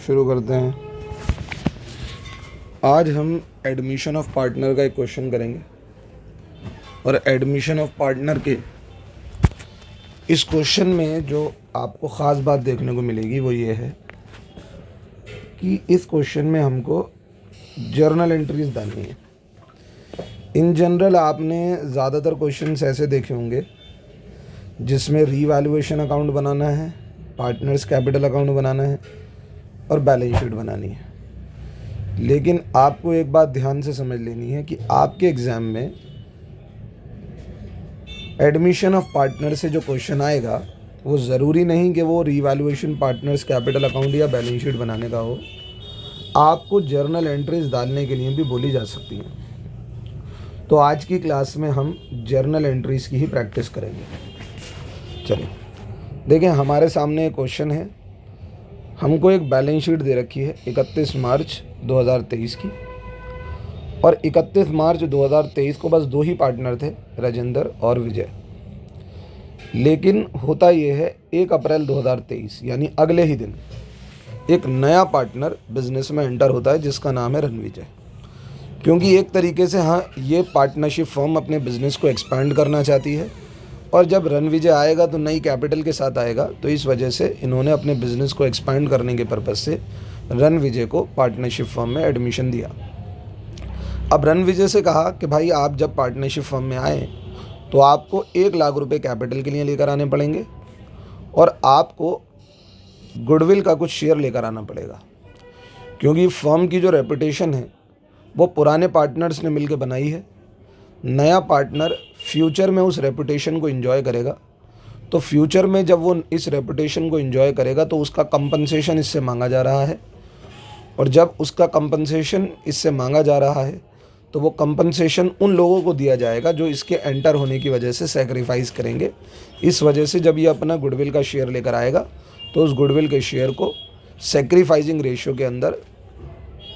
शुरू करते हैं। आज हम एडमिशन ऑफ पार्टनर का एक क्वेश्चन करेंगे और एडमिशन ऑफ पार्टनर के इस क्वेश्चन में जो आपको ख़ास बात देखने को मिलेगी वो ये है कि इस क्वेश्चन में हमको जर्नल एंट्रीज डालनी है। इन जनरल आपने ज़्यादातर क्वेश्चंस ऐसे देखे होंगे जिसमें रीवैल्यूएशन अकाउंट बनाना है, पार्टनर्स कैपिटल अकाउंट बनाना है और बैलेंस शीट बनानी है। लेकिन आपको एक बात ध्यान से समझ लेनी है कि आपके एग्ज़ाम में एडमिशन ऑफ पार्टनर से जो क्वेश्चन आएगा वो ज़रूरी नहीं कि वो रीवैल्यूएशन, पार्टनर्स कैपिटल अकाउंट या बैलेंस शीट बनाने का हो। आपको जर्नल एंट्रीज डालने के लिए भी बोली जा सकती हैं। तो आज की क्लास में हम जर्नल एंट्रीज की ही प्रैक्टिस करेंगे। चलिए देखें, हमारे सामने एक क्वेश्चन है। हमको एक बैलेंस शीट दे रखी है 31 मार्च 2023 की, और 31 मार्च 2023 को बस 2 ही पार्टनर थे, राजेंद्र और विजय। लेकिन होता ये है 1 अप्रैल 2023 यानी अगले ही दिन एक नया पार्टनर बिजनेस में एंटर होता है जिसका नाम है रणविजय। क्योंकि एक तरीके से ये पार्टनरशिप फर्म अपने बिजनेस को एक्सपैंड करना चाहती है, और जब रणविजय आएगा तो नई कैपिटल के साथ आएगा, तो इस वजह से इन्होंने अपने बिजनेस को एक्सपैंड करने के पर्पज़ से रणविजय को पार्टनरशिप फर्म में एडमिशन दिया। अब रणविजय से कहा कि भाई आप जब पार्टनरशिप फर्म में आए तो आपको 1 लाख रुपए कैपिटल के लिए लेकर आने पड़ेंगे और आपको गुडविल का कुछ शेयर लेकर आना पड़ेगा। क्योंकि फर्म की जो रेपुटेशन है वो पुराने पार्टनर्स ने मिलकर बनाई है। नया पार्टनर फ्यूचर में उस रेपुटेशन को एंजॉय करेगा, तो फ्यूचर में जब वो इस रेपुटेशन को एंजॉय करेगा तो उसका कंपनसेशन इससे मांगा जा रहा है, और जब उसका कंपनसेशन इससे मांगा जा रहा है तो वो कंपनसेशन उन लोगों को दिया जाएगा जो इसके एंटर होने की वजह से सेक्रीफाइस करेंगे। इस वजह से जब ये अपना गुडविल का शेयर लेकर आएगा तो उस गुडविल के शेयर को सेक्रीफाइजिंग रेशियो के अंदर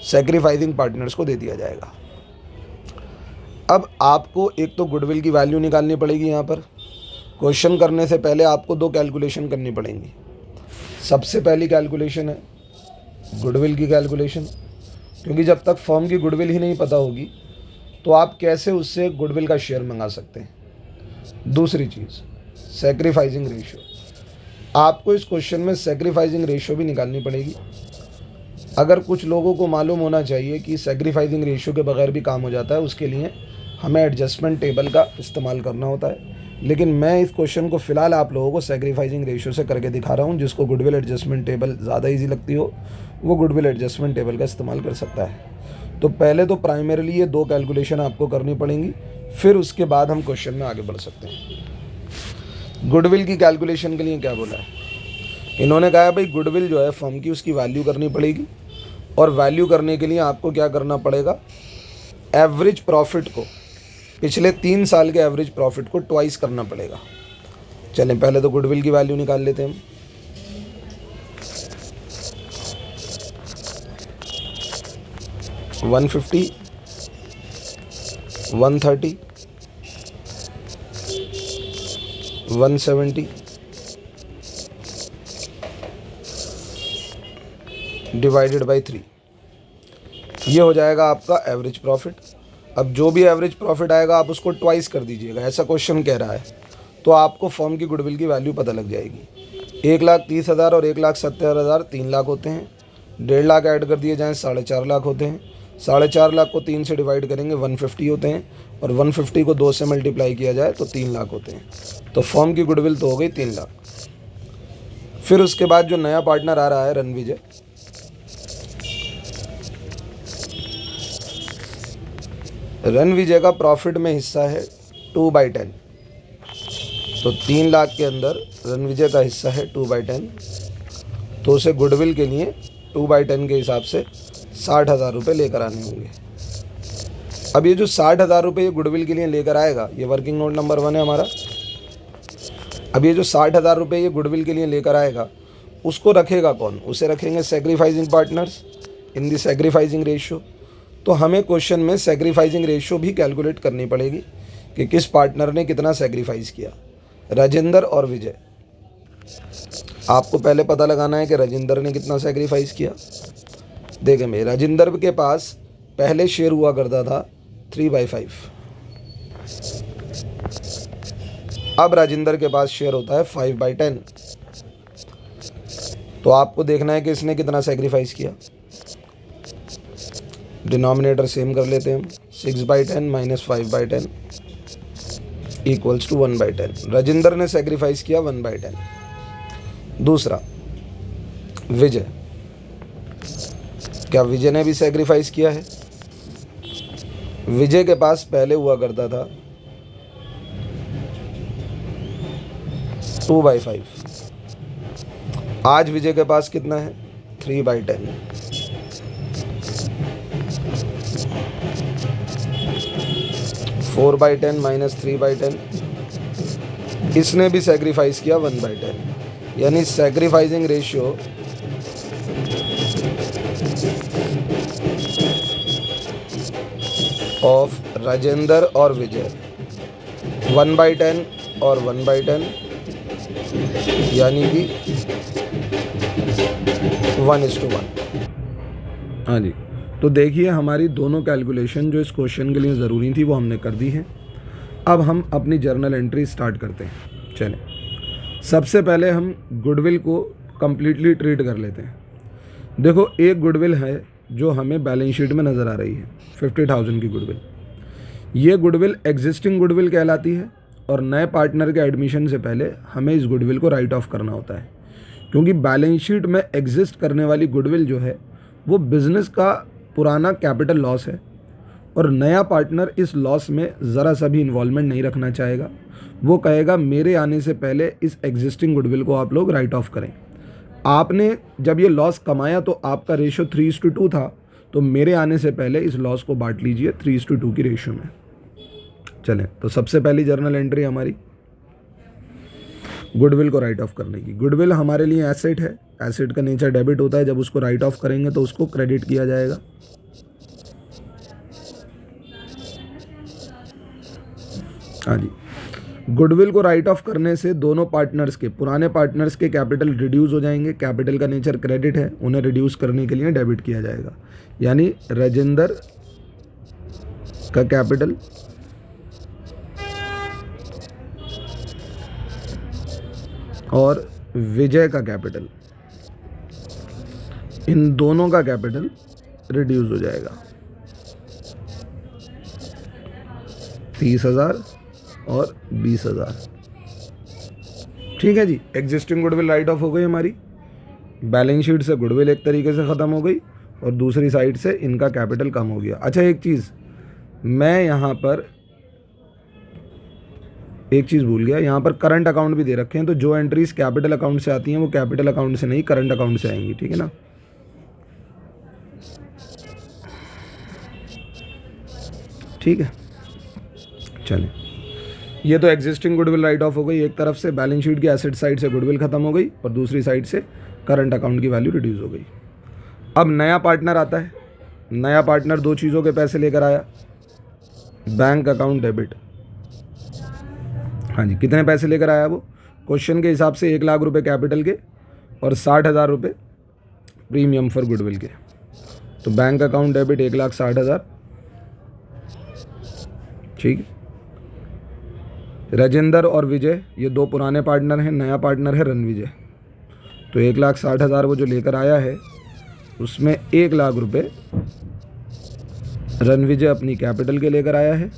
सेक्रीफाइजिंग पार्टनर्स को दे दिया जाएगा। अब आपको एक तो गुडविल की वैल्यू निकालनी पड़ेगी। यहाँ पर क्वेश्चन करने से पहले आपको 2 कैलकुलेशन करनी पड़ेंगी। सबसे पहली कैलकुलेशन है गुडविल की कैलकुलेशन, क्योंकि जब तक फर्म की गुडविल ही नहीं पता होगी तो आप कैसे उससे गुडविल का शेयर मंगा सकते हैं। दूसरी चीज़ सेक्रीफाइजिंग रेशियो। आपको इस क्वेश्चन में सेक्रीफाइजिंग रेशियो भी निकालनी पड़ेगी। अगर कुछ लोगों को मालूम होना चाहिए कि सेक्रीफाइजिंग रेशियो के बगैर भी काम हो जाता है, उसके लिए हमें एडजस्टमेंट टेबल का इस्तेमाल करना होता है। लेकिन मैं इस क्वेश्चन को फ़िलहाल आप लोगों को सेक्रीफाइजिंग रेशियो से करके दिखा रहा हूँ। जिसको गुडविल एडजस्टमेंट टेबल ज़्यादा ईजी लगती हो वो गुडविल एडजस्टमेंट टेबल का इस्तेमाल कर सकता है। तो पहले तो प्राइमरीली ये 2 कैलकुलेशन आपको करनी पड़ेंगी, फिर उसके बाद हम क्वेश्चन में आगे बढ़ सकते हैं। गुडविल की कैलकुलेशन के लिए क्या बोला है इन्होंने? कहा है भाई गुडविल जो है फर्म की, उसकी वैल्यू करनी पड़ेगी, और वैल्यू करने के लिए आपको क्या करना पड़ेगा, एवरेज प्रॉफिट को, पिछले 3 साल के एवरेज प्रॉफिट को ट्वाइस करना पड़ेगा। चलें पहले तो गुडविल की वैल्यू निकाल लेते हैं हम। $150, $130, $170 डिवाइडेड बाई 3, ये हो जाएगा आपका एवरेज प्रॉफिट। अब जो भी एवरेज प्रॉफिट आएगा आप उसको ट्वाइस कर दीजिएगा, ऐसा क्वेश्चन कह रहा है, तो आपको फर्म की गुडविल की वैल्यू पता लग जाएगी। 1,30,000 और 1,70,000 3 लाख होते हैं। 1.5 लाख ऐड कर दिए जाएँ 4.5 लाख होते हैं। 4.5 लाख को 3 से डिवाइड करेंगे 150 होते हैं, और 150 को 2 से मल्टीप्लाई किया जाए तो 3 लाख होते हैं। तो फर्म की गुडविल तो हो गई 3 लाख। फिर उसके बाद जो नया पार्टनर आ रहा है रणविजय, रणविजय का प्रॉफिट में हिस्सा है 2/10, तो 3 लाख के अंदर रणविजय का हिस्सा है 2/10, तो उसे गुडविल के लिए 2/10 के हिसाब से 60,000 रुपये लेकर आने होंगे। अब ये जो 60,000 रुपये ये गुडविल के लिए लेकर आएगा, ये वर्किंग नोट नंबर 1 है हमारा। अब ये जो 60,000 रुपये ये गुडविल के लिए लेकर आएगा, उसको रखेगा कौन? उसे रखेंगे sacrificing partners in the sacrificing ratio. तो हमें क्वेश्चन में सेक्रीफाइजिंग रेशियो भी कैलकुलेट करनी पड़ेगी कि किस पार्टनर ने कितना सेक्रीफाइस किया, राजेंद्र और विजय। आपको पहले पता लगाना है कि राजेंद्र ने कितना सेक्रीफाइस किया। देखें भाई, राजेंद्र के पास पहले शेयर हुआ करता था 3/5, अब राजेंद्र के पास शेयर होता है 5/10। तो आपको देखना है कि इसने कितना सेक्रीफाइस किया। डिनोमिनेटर सेम कर लेते हैं हम, 6/10 माइनस 5/10 इक्वल्स टू 1/10। राजेंद्र ने सेक्रीफाइस किया 1/10। दूसरा, विजय, क्या विजय ने भी सेक्रीफाइस किया है? विजय के पास पहले हुआ करता था 2/5, आज विजय के पास कितना है? 3/10। 4/10 माइनस 3/10, इसने भी सेक्रीफाइस किया 1/10। यानी सेक्रीफाइसिंग रेशियो ऑफ राजेंद्र और विजय 1/10 और 1/10, यानी कि 1:1। हाँ जी, तो देखिए हमारी दोनों कैलकुलेशन जो इस क्वेश्चन के लिए ज़रूरी थी वो हमने कर दी है। अब हम अपनी जर्नल एंट्री स्टार्ट करते हैं। चलें, सबसे पहले हम गुडविल को कम्प्लीटली ट्रीट कर लेते हैं। देखो, एक गुडविल है जो हमें बैलेंस शीट में नज़र आ रही है, 50,000 की गुडविल। ये गुडविल एग्जिस्टिंग गुडविल कहलाती है और नए पार्टनर के एडमिशन से पहले हमें इस गुडविल को राइट ऑफ करना होता है, क्योंकि बैलेंस शीट में एग्जिस्ट करने वाली गुडविल जो है वो बिज़नेस का पुराना कैपिटल लॉस है और नया पार्टनर इस लॉस में ज़रा सा भी इन्वॉल्वमेंट नहीं रखना चाहेगा। वो कहेगा मेरे आने से पहले इस एग्जिस्टिंग गुडविल को आप लोग राइट ऑफ करें। आपने जब ये लॉस कमाया तो आपका रेशो 3:2 था, तो मेरे आने से पहले इस लॉस को बांट लीजिए 3:2 की रेशो में। चलें, तो सबसे पहली जर्नल एंट्री हमारी गुडविल को राइट ऑफ करने की। गुडविल हमारे लिए एसेट है, एसेट का नेचर डेबिट होता है। जब उसको राइट ऑफ करेंगे तो उसको क्रेडिट किया जाएगा। हाँ जी, गुडविल को राइट ऑफ करने से दोनों पार्टनर्स के, पुराने पार्टनर्स के कैपिटल रिड्यूस हो जाएंगे। कैपिटल का नेचर क्रेडिट है, उन्हें रिड्यूस करने के लिए डेबिट किया जाएगा। यानी राजेंद्र का कैपिटल और विजय का कैपिटल, इन दोनों का कैपिटल रिड्यूस हो जाएगा। 30,000 और 20,000। ठीक है जी, एग्जिस्टिंग गुडविल राइट ऑफ हो गई हमारी। बैलेंस शीट से गुडविल एक तरीके से ख़त्म हो गई और दूसरी साइड से इनका कैपिटल कम हो गया। अच्छा, एक चीज़ मैं यहाँ पर एक चीज़ भूल गया, यहाँ पर करंट अकाउंट भी दे रखे हैं, तो जो एंट्रीज कैपिटल अकाउंट से आती हैं वो कैपिटल अकाउंट से नहीं, करंट अकाउंट से आएंगी। ठीक है ना? ठीक है, चलें, ये तो एग्जिस्टिंग गुडविल राइट ऑफ हो गई। एक तरफ से बैलेंस शीट की एसेट साइड से गुडविल खत्म हो गई और दूसरी साइड से करंट अकाउंट की वैल्यू रिड्यूस हो गई। अब नया पार्टनर आता है। नया पार्टनर दो चीज़ों के पैसे लेकर आया, बैंक अकाउंट डेबिट। हाँ जी, कितने पैसे लेकर आया वो? क्वेश्चन के हिसाब से 1 लाख रुपए कैपिटल के और 60,000 रुपये प्रीमियम फॉर गुडविल के। तो बैंक अकाउंट डेबिट 1,60,000। ठीक। राजेंद्र और विजय ये दो पुराने पार्टनर हैं, नया पार्टनर है रणविजय। तो 1,60,000 वो जो लेकर आया है उसमें 1 लाख रुपये रणविजय अपनी कैपिटल के लेकर आया है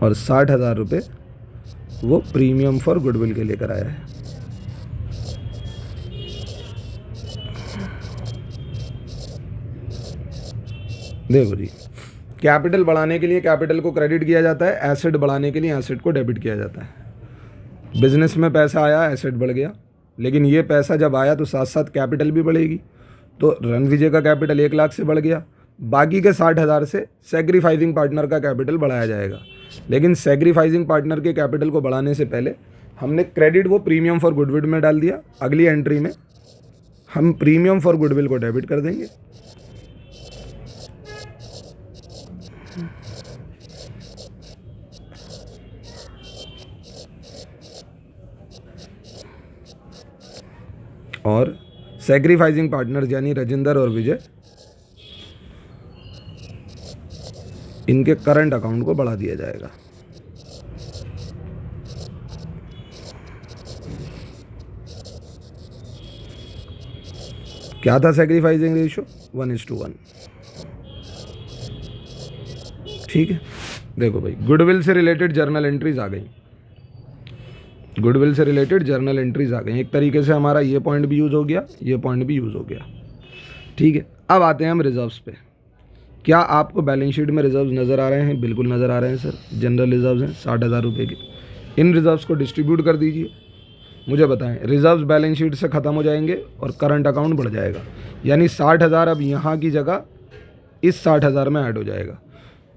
और 60,000 रुपये वो प्रीमियम फॉर गुडविल के लेकर आया है। देखो जी, कैपिटल बढ़ाने के लिए कैपिटल को क्रेडिट किया जाता है, एसेट बढ़ाने के लिए एसेट को डेबिट किया जाता है। बिजनेस में पैसा आया, एसेट बढ़ गया, लेकिन ये पैसा जब आया तो साथ साथ कैपिटल भी बढ़ेगी। तो रणविजय का कैपिटल 1 लाख से बढ़ गया, बाकी के 60,000 से सेक्रीफाइसिंग पार्टनर का कैपिटल बढ़ाया जाएगा। लेकिन सेक्रीफाइसिंग पार्टनर के कैपिटल को बढ़ाने से पहले हमने क्रेडिट वो प्रीमियम फॉर गुडविल में डाल दिया। अगली एंट्री में हम प्रीमियम फॉर गुडविल को डेबिट कर देंगे। और सैक्रिफाइसिंग पार्टनर्स यानी राजेंद्र और विजय, इनके करंट अकाउंट को बढ़ा दिया जाएगा। क्या था सैक्रिफाइसिंग रेशियो? 1:1। ठीक है, देखो भाई, गुडविल से रिलेटेड जर्नल एंट्रीज आ गई। गुडविल से रिलेटेड जर्नल एंट्रीज आ गई। एक तरीके से हमारा ये पॉइंट भी यूज़ हो गया, ये पॉइंट भी यूज़ हो गया। ठीक है, अब आते हैं हम रिजर्व्स पे। क्या आपको बैलेंस शीट में रिजर्व्स नज़र आ रहे हैं? बिल्कुल नज़र आ रहे हैं सर। जनरल रिजर्व्स हैं 60,000 रुपये के। इन रिजर्व्स को डिस्ट्रीब्यूट कर दीजिए। मुझे बताएं, रिजर्व्स बैलेंस शीट से ख़त्म हो जाएंगे और करंट अकाउंट बढ़ जाएगा, यानी 60,000 अब यहाँ की जगह इस 60,000 में ऐड हो जाएगा।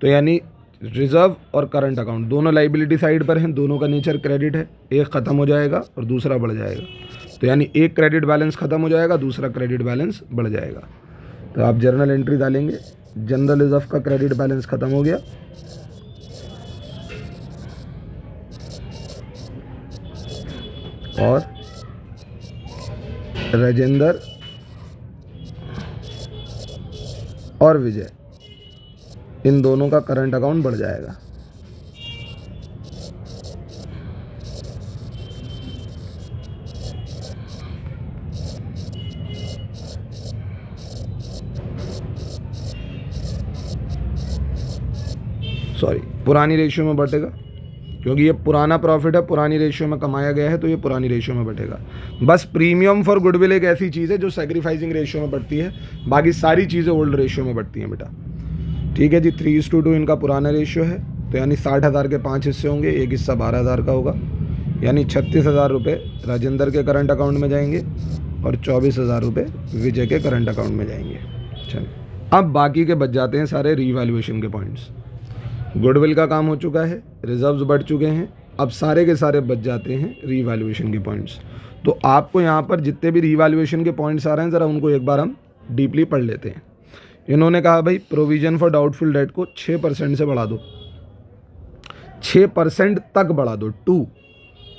तो यानी रिजर्व और करंट अकाउंट दोनों लाइबिलिटी साइड पर हैं, दोनों का नेचर क्रेडिट है। एक ख़त्म हो जाएगा और दूसरा बढ़ जाएगा। तो यानी एक क्रेडिट बैलेंस ख़त्म हो जाएगा, दूसरा क्रेडिट बैलेंस बढ़ जाएगा। तो आप जर्नल एंट्री डालेंगे, जनरल रिजर्व का क्रेडिट बैलेंस ख़त्म हो गया, और राजेंद्र और विजय, इन दोनों का करंट अकाउंट बढ़ जाएगा। सॉरी, पुरानी रेशियो में बढ़ेगा, क्योंकि ये पुराना प्रॉफिट है, पुरानी रेशियो में कमाया गया है, तो ये पुरानी रेशियो में बढ़ेगा। बस प्रीमियम फॉर गुडविल एक ऐसी चीज़ है जो सैक्रिफाइसिंग रेशियो में बढ़ती है, बाकी सारी चीज़ें ओल्ड रेशियो में बढ़ती हैं बेटा। ठीक है जी, 3:2 इनका पुराना रेशियो है। तो यानी 60,000 के 5 हिस्से होंगे, एक हिस्सा 12,000 का होगा, यानी 36,000 रुपये राजेंद्र के करंट अकाउंट में जाएंगे और 24,000 रुपये विजय के करंट अकाउंट में जाएंगे। चलिए, अब बाकी के बच जाते हैं सारे रीवैल्यूएशन के पॉइंट्स। गुडविल का काम हो चुका है, रिजर्व्स बढ़ चुके हैं, अब सारे के सारे बच जाते हैं रीवैल्यूएशन के पॉइंट्स। तो आपको यहाँ पर जितने भी रीवैल्यूएशन के पॉइंट्स आ रहे हैं, ज़रा उनको एक बार हम डीपली पढ़ लेते हैं। इन्होंने कहा भाई प्रोविज़न फॉर डाउटफुल डेट को 6% से बढ़ा दो, 6% तक बढ़ा दो, 2।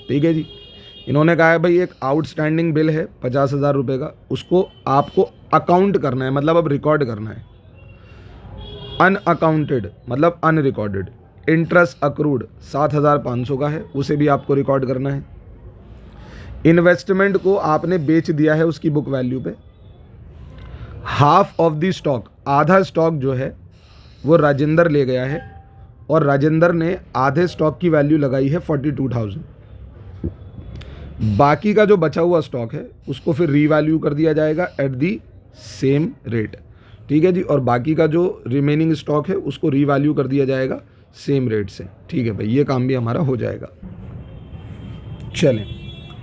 ठीक है जी। इन्होंने कहा है भाई एक आउटस्टैंडिंग बिल है 50,000 रुपये का, उसको आपको अकाउंट करना है, मतलब अब रिकॉर्ड करना है। अनअकाउंटेड मतलब अनरिकॉर्डेड। इंटरेस्ट अक्रूड 7,500 का है, उसे भी आपको रिकॉर्ड करना है। इन्वेस्टमेंट को आपने बेच दिया है उसकी बुक वैल्यू पे। हाफ ऑफ द स्टॉक, आधा स्टॉक जो है वो राजेंद्र ले गया है, और राजेंद्र ने आधे स्टॉक की वैल्यू लगाई है 42,000। बाकी का जो बचा हुआ स्टॉक है उसको फिर रीवैल्यू कर दिया जाएगा एट दी सेम रेट। ठीक है जी, और बाकी का जो रिमेनिंग स्टॉक है उसको रीवैल्यू कर दिया जाएगा सेम रेट से। ठीक है भाई, ये काम भी हमारा हो जाएगा। चलें,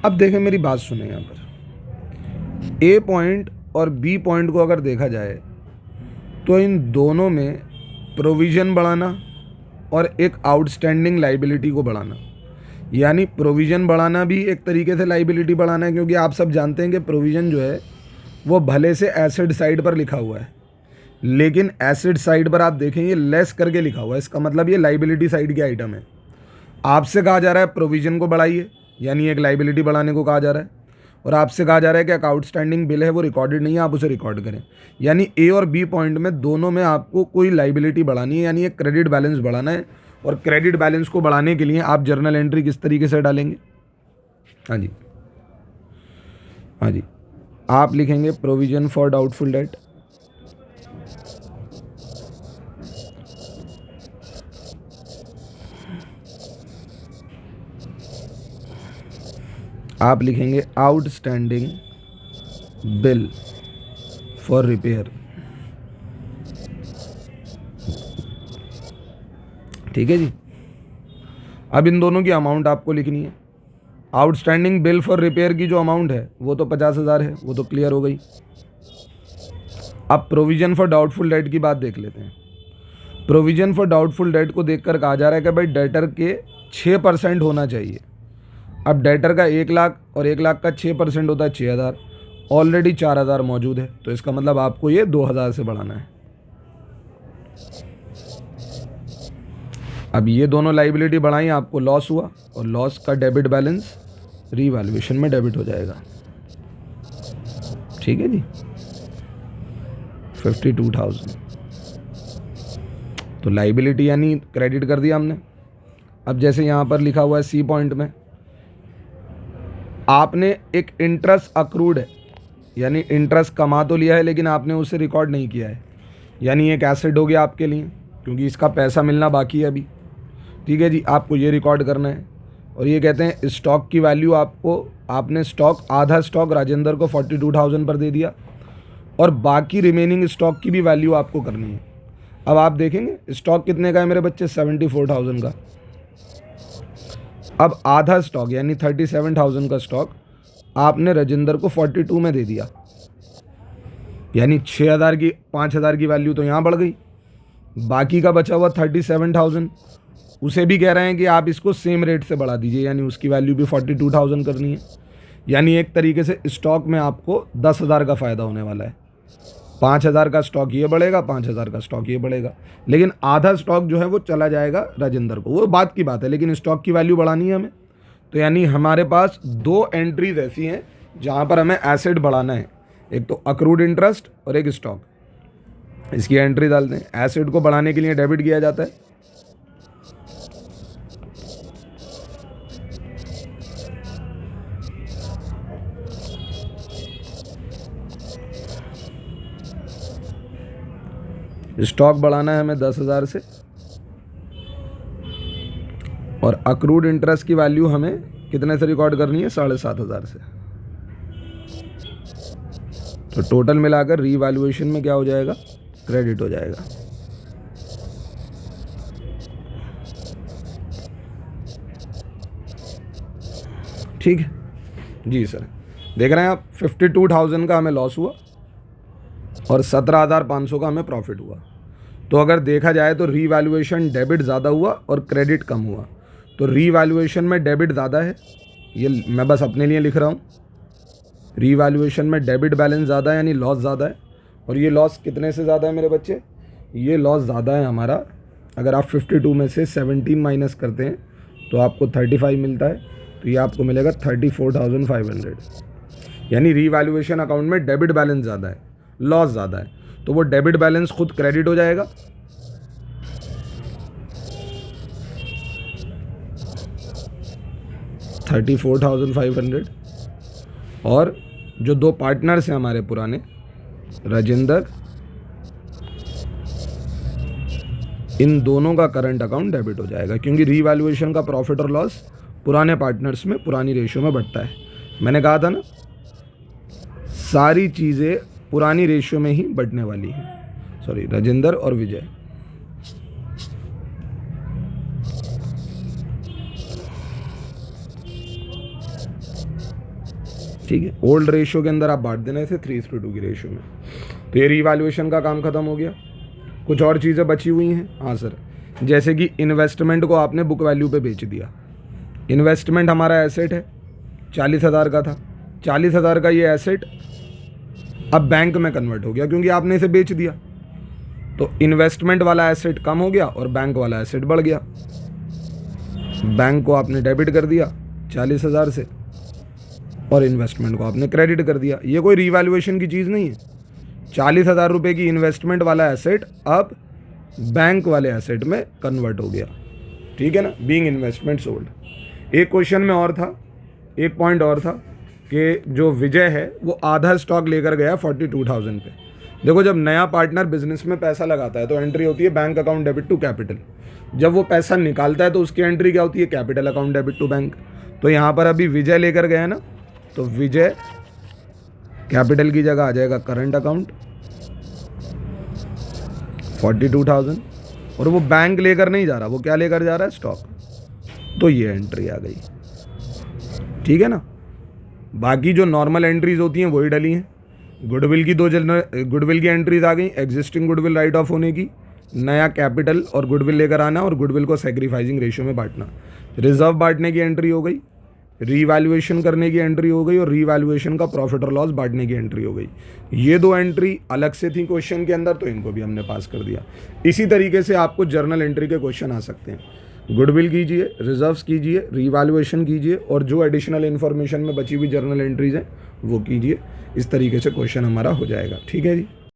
अब देखें, मेरी बात सुने। यहाँ पर ए पॉइंट और बी पॉइंट को अगर देखा जाए तो इन दोनों में प्रोविज़न बढ़ाना और एक आउटस्टैंडिंग लाइबिलिटी को बढ़ाना, यानी प्रोविज़न बढ़ाना भी एक तरीके से लाइबिलिटी बढ़ाना है, क्योंकि आप सब जानते हैं कि प्रोविज़न जो है वो भले से एसेट साइड पर लिखा हुआ है, लेकिन एसेट साइड पर आप देखें ये लेस करके लिखा हुआ है, इसका मतलब ये लाइबिलिटी साइड की आइटम है। आपसे कहा जा रहा है प्रोविज़न को बढ़ाइए, यानी एक लाइबिलिटी बढ़ाने को कहा जा रहा है, और आपसे कहा जा रहा है कि एक आउटस्टैंडिंग बिल है वो रिकॉर्डेड नहीं है, आप उसे रिकॉर्ड करें। यानी ए और बी पॉइंट में दोनों में आपको कोई लाइबिलिटी बढ़ानी है, यानी एक क्रेडिट बैलेंस बढ़ाना है। और क्रेडिट बैलेंस को बढ़ाने के लिए आप जर्नल एंट्री किस तरीके से डालेंगे? हाँ जी, हाँ जी, आप लिखेंगे प्रोविज़न फॉर डाउटफुल डेट, आप लिखेंगे आउटस्टैंडिंग बिल फॉर रिपेयर। ठीक है जी। अब इन दोनों की अमाउंट आपको लिखनी है। आउटस्टैंडिंग बिल फॉर रिपेयर की जो अमाउंट है वो तो 50,000 है, वो तो क्लियर हो गई। अब प्रोविज़न फॉर डाउटफुल डेट की बात देख लेते हैं। प्रोविज़न फॉर डाउटफुल डेट को देखकर कहा जा रहा है कि भाई डेटर के 6% होना चाहिए। अब डेटर का 1 लाख और 1 लाख का 6% होता है 6,000, ऑलरेडी 4,000 मौजूद है, तो इसका मतलब आपको ये 2,000 से बढ़ाना है। अब ये दोनों लाइबिलिटी बढ़ाई, आपको लॉस हुआ, और लॉस का डेबिट बैलेंस रीवैल्यूएशन में डेबिट हो जाएगा। ठीक है जी, 52,000। तो लाइबिलिटी यानी क्रेडिट कर दिया हमने। अब जैसे यहाँ पर लिखा हुआ है सी पॉइंट में, आपने एक इंटरेस्ट अक्रूड है, यानी इंटरेस्ट कमा तो लिया है लेकिन आपने उसे रिकॉर्ड नहीं किया है, यानी एक एसेट हो गया आपके लिए, क्योंकि इसका पैसा मिलना बाकी है अभी। ठीक है जी, आपको ये रिकॉर्ड करना है। और ये कहते हैं स्टॉक की वैल्यू आपने आधा स्टॉक राजेंद्र को 42,000 पर दे दिया और बाकी रिमेनिंग स्टॉक की भी वैल्यू आपको करनी है। अब आप देखेंगे स्टॉक कितने का है मेरे बच्चे, 74,000 का। अब आधा स्टॉक यानी 37,000 का स्टॉक आपने राजेंद्र को 42 में दे दिया, यानी 5,000 की वैल्यू तो यहाँ बढ़ गई। बाकी का बचा हुआ 37,000, उसे भी कह रहे हैं कि आप इसको सेम रेट से बढ़ा दीजिए, यानी उसकी वैल्यू भी 42,000 करनी है। यानी एक तरीके से स्टॉक में आपको 10,000 का फ़ायदा होने वाला है। 5,000 का स्टॉक ये बढ़ेगा, 5,000 का स्टॉक ये बढ़ेगा, लेकिन आधा स्टॉक जो है वो चला जाएगा राजेंद्र को, वो बात की बात है, लेकिन स्टॉक की वैल्यू बढ़ानी है हमें। तो यानी हमारे पास 2 एंट्रीज ऐसी हैं जहाँ पर हमें एसेट बढ़ाना है, एक तो अक्रूड इंटरेस्ट और एक स्टॉक। इसकी एंट्री डालते हैं। एसेट को बढ़ाने के लिए डेबिट किया जाता है, स्टॉक बढ़ाना है हमें 10,000 से, और अक्रूड इंटरेस्ट की वैल्यू हमें कितने से रिकॉर्ड करनी है, 7,500 से। तो टोटल मिलाकर रीवैल्यूएशन में क्या हो जाएगा, क्रेडिट हो जाएगा। ठीक है जी सर, देख रहे हैं आप, 52,000 का हमें लॉस हुआ और 17,500 का हमें प्रॉफिट हुआ। तो अगर देखा जाए तो रीवैल्यूएशन डेबिट ज़्यादा हुआ और क्रेडिट कम हुआ। तो रीवैल्यूएशन में डेबिट ज़्यादा है, ये मैं बस अपने लिए लिख रहा हूँ। रीवैल्यूएशन में डेबिट बैलेंस ज़्यादा है, यानी लॉस ज़्यादा है। और ये लॉस कितने से ज़्यादा है मेरे बच्चे, ये लॉस ज़्यादा है हमारा, अगर आप 52 में से 17 माइनस करते हैं तो आपको 35 मिलता है, तो ये आपको मिलेगा 34,500। यानी रीवैल्यूएशन अकाउंट में डेबिट बैलेंस ज़्यादा है, लॉस ज़्यादा है, तो वो डेबिट बैलेंस खुद क्रेडिट हो जाएगा। $34,500। और जो 2 पार्टनर्स हैं हमारे पुराने, राजेंद्र, इन दोनों का करंट अकाउंट डेबिट हो जाएगा, क्योंकि रीवैल्यूएशन का प्रॉफिट और लॉस पुराने पार्टनर्स में पुरानी रेशियो में बढ़ता है। मैंने कहा था ना, सारी चीज़ें पुरानी रेशियो में ही बढ़ने वाली हैं। सॉरी, राजेंद्र और विजय। ठीक है, ओल्ड रेशियो के अंदर आप बांट देना इसे 3:2 की रेशियो में। तो ये रीवैल्यूएशन का काम खत्म हो गया। कुछ और चीज़ें बची हुई हैं। हाँ सर, जैसे कि इन्वेस्टमेंट को आपने बुक वैल्यू पे बेच दिया। इन्वेस्टमेंट हमारा एसेट है, 40,000 का था, 40,000 का ये एसेट अब बैंक में कन्वर्ट हो गया, क्योंकि आपने इसे बेच दिया। तो इन्वेस्टमेंट वाला एसेट कम हो गया और बैंक वाला एसेट बढ़ गया। बैंक को आपने डेबिट कर दिया 40,000 से और इन्वेस्टमेंट को आपने क्रेडिट कर दिया। ये कोई रीवैल्यूएशन की चीज़ नहीं है। 40,000 रुपये की इन्वेस्टमेंट वाला एसेट अब बैंक वाले एसेट में कन्वर्ट हो गया। ठीक है ना, बीइंग इन्वेस्टमेंट सोल्ड। एक क्वेश्चन में और था, एक पॉइंट और था कि जो विजय है वो आधा स्टॉक लेकर गया 42,000 पे। देखो, जब नया पार्टनर बिजनेस में पैसा लगाता है तो एंट्री होती है bank account debit to capital. जब वो पैसा निकालता है तो उसकी एंट्री क्या होती है, capital account debit to bank. तो यहाँ पर अभी विजय लेकर गया ना, तो विजय कैपिटल की जगह आ जाएगा करंट अकाउंट 42,000, और वो बैंक लेकर नहीं जा रहा, वो क्या लेकर जा रहा है, स्टॉक। तो ये एंट्री आ गई। ठीक है ना। बाकी जो नॉर्मल एंट्रीज होती हैं वही डली हैं। गुडविल की गुडविल की एंट्रीज आ गई, एग्जिस्टिंग गुडविल राइट ऑफ होने की, नया कैपिटल और गुडविल लेकर आना और गुडविल को सैक्रिफाइसिंग रेशियो में बांटना, रिजर्व बांटने की एंट्री हो गई, रीवैल्यूएशन करने की एंट्री हो गई, और रीवैल्यूएशन का प्रॉफिट और लॉस बांटने की एंट्री हो गई। ये 2 एंट्री अलग से थी क्वेश्चन के अंदर, तो इनको भी हमने पास कर दिया। इसी तरीके से आपको जर्नल एंट्री के क्वेश्चन आ सकते हैं। गुडविल कीजिए, रिजर्व्स कीजिए, रीवैल्यूएशन कीजिए और जो एडिशनल इन्फॉर्मेशन में बची हुई जर्नल एंट्रीज हैं वो कीजिए। इस तरीके से क्वेश्चन हमारा हो जाएगा। ठीक है जी।